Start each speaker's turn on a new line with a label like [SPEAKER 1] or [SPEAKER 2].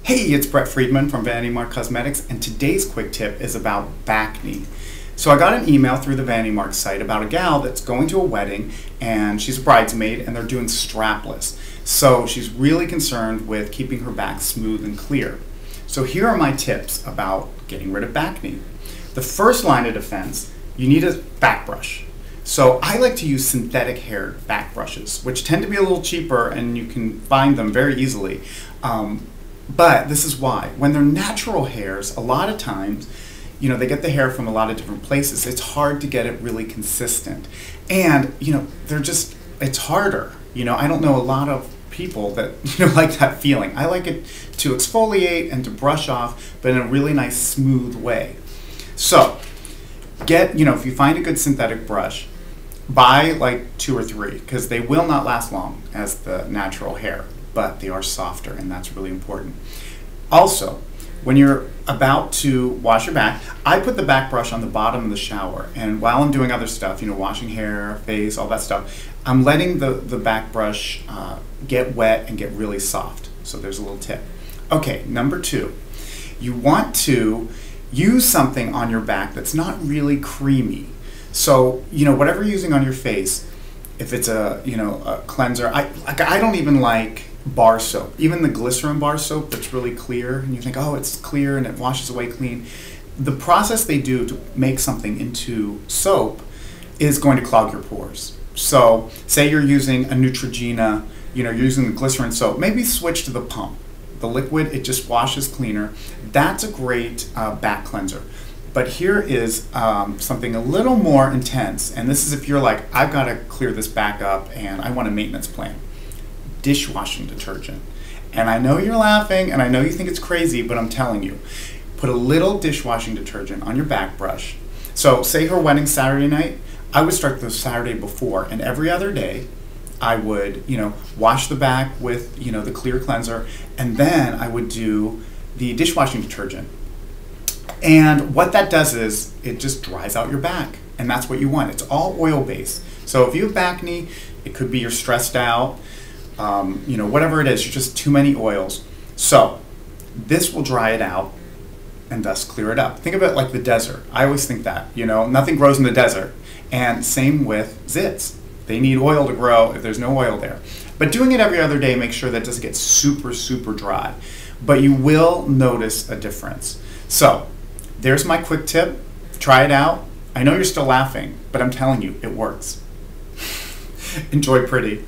[SPEAKER 1] Hey, it's Brett Freedman from Vanity Mark Cosmetics, and today's quick tip is about back knee. So I got an email through the Vanity Mark site about a gal that's going to a wedding, and she's a bridesmaid, and they're doing strapless. So she's really concerned with keeping her back smooth and clear. So here are my tips about getting rid of back knee. The first line of defense, you need a back brush. So I like to use synthetic hair back brushes, which tend to be a little cheaper, and you can find them very easily. But this is why. When they're natural hairs, a lot of times, they get the hair from a lot of different places. It's hard to get it really consistent. And, it's harder. I don't know a lot of people that, like that feeling. I like it to exfoliate and to brush off, but in a really nice, smooth way. So, if you find a good synthetic brush, buy like 2 or 3, because they will not last long as the natural hair, but they are softer, and that's really important. Also, when you're about to wash your back, I put the back brush on the bottom of the shower, and while I'm doing other stuff, washing hair, face, all that stuff, I'm letting the back brush get wet and get really soft. So there's a little tip. Okay, number 2, you want to use something on your back that's not really creamy. So, whatever you're using on your face, if it's a cleanser, I don't even like bar soap. Even the glycerin bar soap that's really clear, and you think, oh, it's clear and it washes away clean. The process they do to make something into soap is going to clog your pores. So, say you're using a Neutrogena, you're using the glycerin soap, maybe switch to the pump. The liquid, it just washes cleaner. That's a great back cleanser. But here is something a little more intense, and this is if you're like, I've got to clear this back up and I want a maintenance plan. Dishwashing detergent. And I know you're laughing and I know you think it's crazy, but I'm telling you, put a little dishwashing detergent on your back brush. So say her wedding Saturday night, I would start the Saturday before, and every other day I would, wash the back with, the clear cleanser, and then I would do the dishwashing detergent. And what that does is it just dries out your back, and that's what you want. It's all oil based. So if you have back knee, it could be you're stressed out, whatever it is, you're just too many oils. So this will dry it out and thus clear it up. Think of it like the desert. I always think that, nothing grows in the desert. And same with zits. They need oil to grow if there's no oil there. But doing it every other day, make sure that it doesn't get super, super dry. But you will notice a difference. So there's my quick tip. Try it out. I know you're still laughing, but I'm telling you, it works. Enjoy pretty.